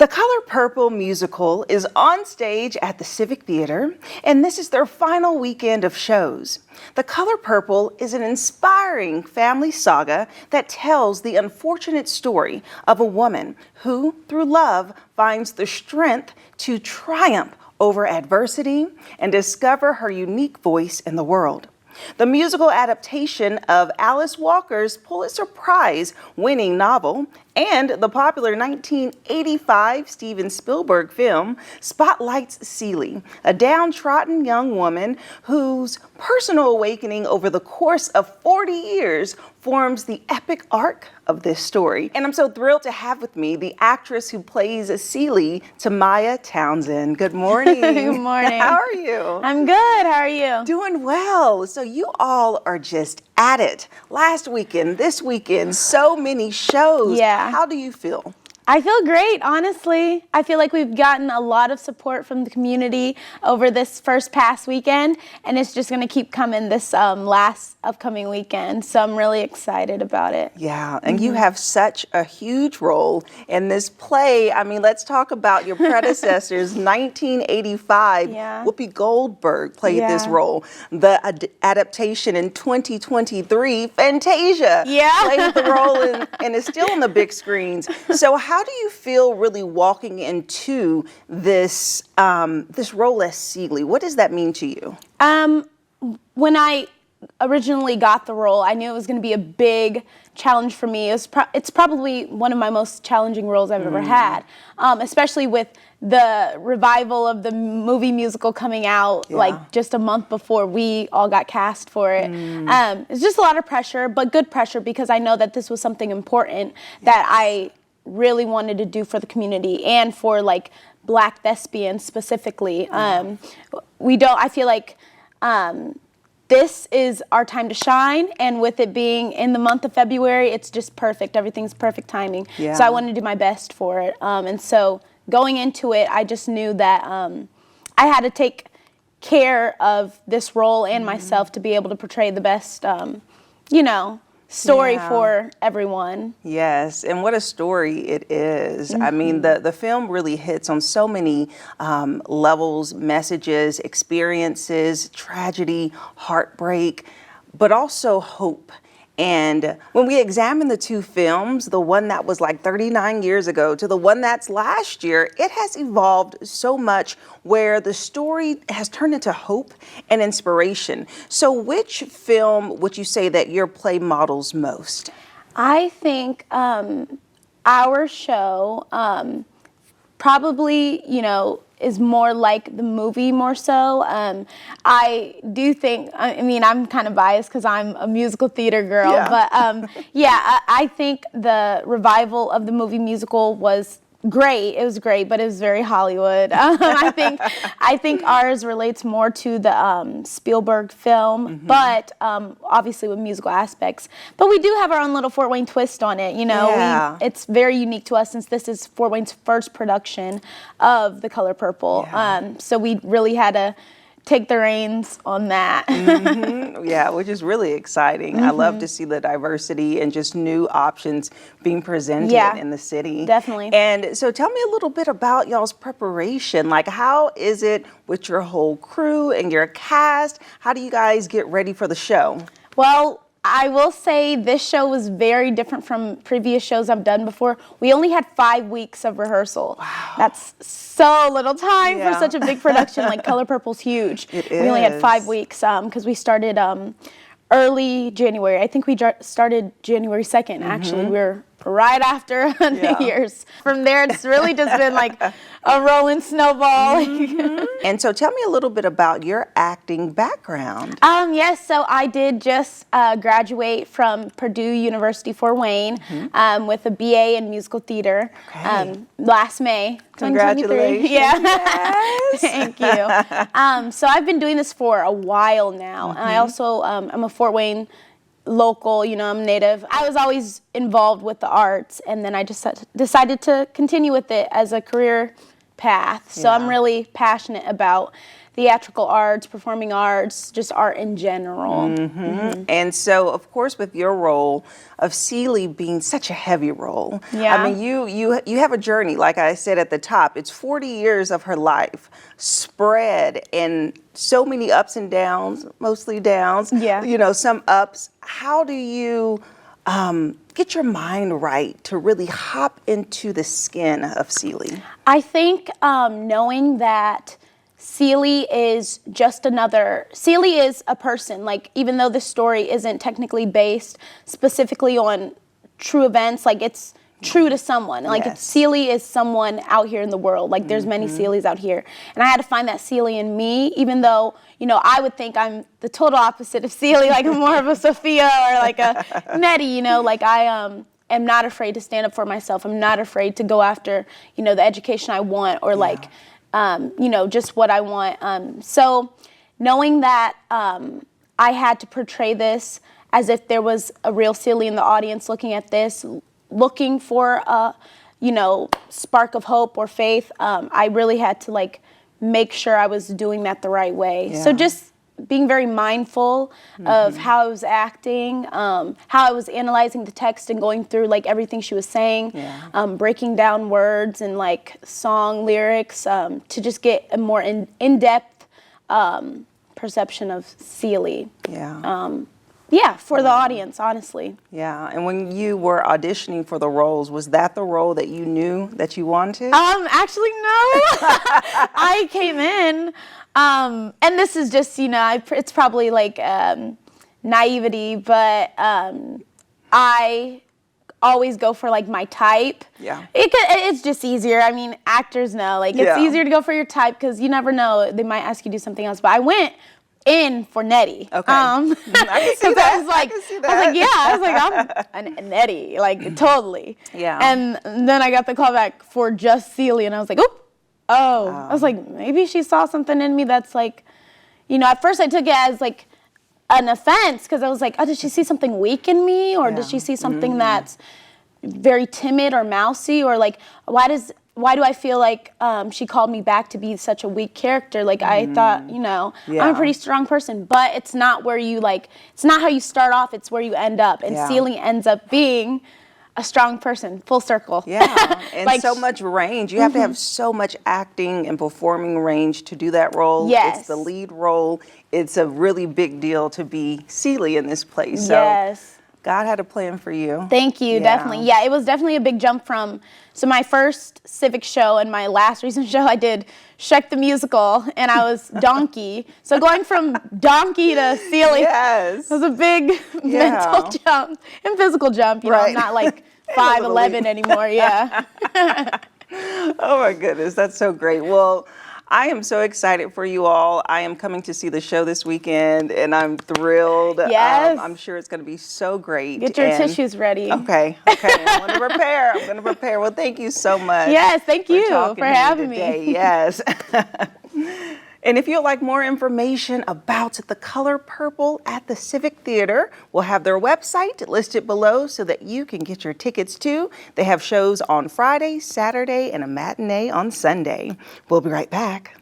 The Color Purple musical is on stage at the Civic Theatre, and this is their final weekend of shows. The Color Purple is an inspiring family saga that tells the unfortunate story of a woman who, through love, finds the strength to triumph over adversity and discover her unique voice in the world. The musical adaptation of Alice Walker's Pulitzer Prize-winning novel and the popular 1985 Steven Spielberg film spotlights Celie, a downtrodden young woman whose personal awakening over the course of 40 years forms the epic arc of this story. And I'm so thrilled to have with me the actress who plays Celie, Timya Townsend. Good morning. Good morning. How are you? I'm good. How are you? Doing well. So you all are just at it. Last weekend, this weekend, so many shows. Yeah. How do you feel? I feel great, honestly. I feel like we've gotten a lot of support from the community over this past weekend, and it's just going to keep coming this last upcoming weekend. So I'm really excited about it. Yeah, and you have such a huge role in this play. I mean, let's talk about your predecessors. 1985, Whoopi Goldberg played this role. The adaptation in 2023, Fantasia played the role and is still on the big screens. So how do you feel really walking into this this role as Celie? What does that mean to you? When I originally got the role, I knew it was going to be a big challenge for me. It's probably one of my most challenging roles I've ever had, especially with the revival of the movie musical coming out like just a month before we all got cast for it. It's just a lot of pressure, but good pressure, because I know that this was something important that I really wanted to do for the community and for like Black thespians specifically. I feel like this is our time to shine, and with it being in the month of February, it's just perfect. Everything's perfect timing. So I wanted to do my best for it. And so going into it, I just knew that I had to take care of this role and myself to be able to portray the best, story for everyone. Yes, and what a story it is. I mean, the film really hits on so many levels, messages, experiences, tragedy, heartbreak, but also hope. And when we examine the two films, the one that was like 39 years ago to the one that's last year, it has evolved so much where the story has turned into hope and inspiration. So which film would you say that your play models most? I think our show probably, is more like the movie more so. I do think, I mean, I'm kind of biased because I'm a musical theater girl, but I think the revival of the movie musical was great. It was great, but it was very Hollywood. I think ours relates more to the Spielberg film, but obviously with musical aspects. But we do have our own little Fort Wayne twist on it. It's very unique to us since this is Fort Wayne's first production of The Color Purple. So we really had to take the reins on that. Yeah, which is really exciting. I love to see the diversity and just new options being presented in the city. Definitely. And so tell me a little bit about y'all's preparation. Like, how is it with your whole crew and your cast? How do you guys get ready for the show? Well, I will say this show was very different from previous shows I've done before. We only had 5 weeks of rehearsal. Wow. That's so little time for such a big production. Like, Color Purple's huge. We only had 5 weeks because we started early January. I think we started January 2nd, actually. We were right after New Year's. From there, it's really just been like a rolling snowball. And so tell me a little bit about your acting background. Yes, so I did just graduate from Purdue University Fort Wayne with a BA in musical theater last May. Congratulations. Yes. Thank you. So I've been doing this for a while now. And I also, I'm a Fort Wayne local, I'm native. I was always involved with the arts, and then I just decided to continue with it as a career path. So I'm really passionate about theatrical arts, performing arts, just art in general. And so, of course, with your role of Celie being such a heavy role, Yeah. I mean, you have a journey, like I said at the top. It's 40 years of her life spread and so many ups and downs, mostly downs, Yeah. you know, some ups. How do you get your mind right to really hop into the skin of Celie? I think knowing that Celie is Celie is a person. Like, even though the story isn't technically based specifically on true events, like, it's true to someone. Like, Celie is someone out here in the world. Like, there's many Celies out here. And I had to find that Celie in me, even though, you know, I would think I'm the total opposite of Celie, like, I'm more of a Sophia or like a Nettie, you know, like, I am not afraid to stand up for myself. I'm not afraid to go after, you know, the education I want, or like, you know, just what I want. So knowing that I had to portray this as if there was a real Celie in the audience looking at this, looking for a, you know, spark of hope or faith, I really had to, like, make sure I was doing that the right way. So just being very mindful of how I was acting, how I was analyzing the text and going through, like, everything she was saying, breaking down words and, like, song lyrics, to just get a more in-depth perception of Celie. For the audience, honestly. Yeah, and when you were auditioning for the roles, was that the role that you knew that you wanted? Actually, no. I came in, and this is just, you know, it's probably like naivety, but I always go for, like, my type. Yeah. It's just easier. I mean, actors know, like, it's easier to go for your type because you never know, they might ask you to do something else. But I went in for Nettie. Okay. I can see that. I was like, I'm a Nettie, like, totally. Yeah. And then I got the call back for just Celie, and I was like, I was like, maybe she saw something in me that's, like, you know, at first I took it as, like, an offense, because I was like, oh, did she see something weak in me, or did she see something that's very timid or mousy, or, like, why do I feel like she called me back to be such a weak character? Like, I thought, you know, I'm a pretty strong person, but it's not where you, like, it's not how you start off, it's where you end up. And Celie ends up being a strong person, full circle. Yeah, and like, so much range. You have to have so much acting and performing range to do that role. Yes. It's the lead role. It's a really big deal to be Celie in this place. So yes. God had a plan for you. Thank you, definitely. Yeah, it was definitely a big jump from, so my first Civic show and my last recent show, I did Shrek the Musical, and I was Donkey. So going from Donkey to Celie was a big mental jump and physical jump. You know, I'm not like 5'11" anymore, Oh my goodness, that's so great. Well, I am so excited for you all. I am coming to see the show this weekend, and I'm thrilled. Yes. I'm sure it's going to be so great. Get your tissues ready. Okay. I'm going to prepare. Well, thank you so much. Yes, thank you for having me. Yes. And if you'd like more information about The Color Purple at the Civic Theater, we'll have their website listed below so that you can get your tickets too. They have shows on Friday, Saturday, and a matinee on Sunday. We'll be right back.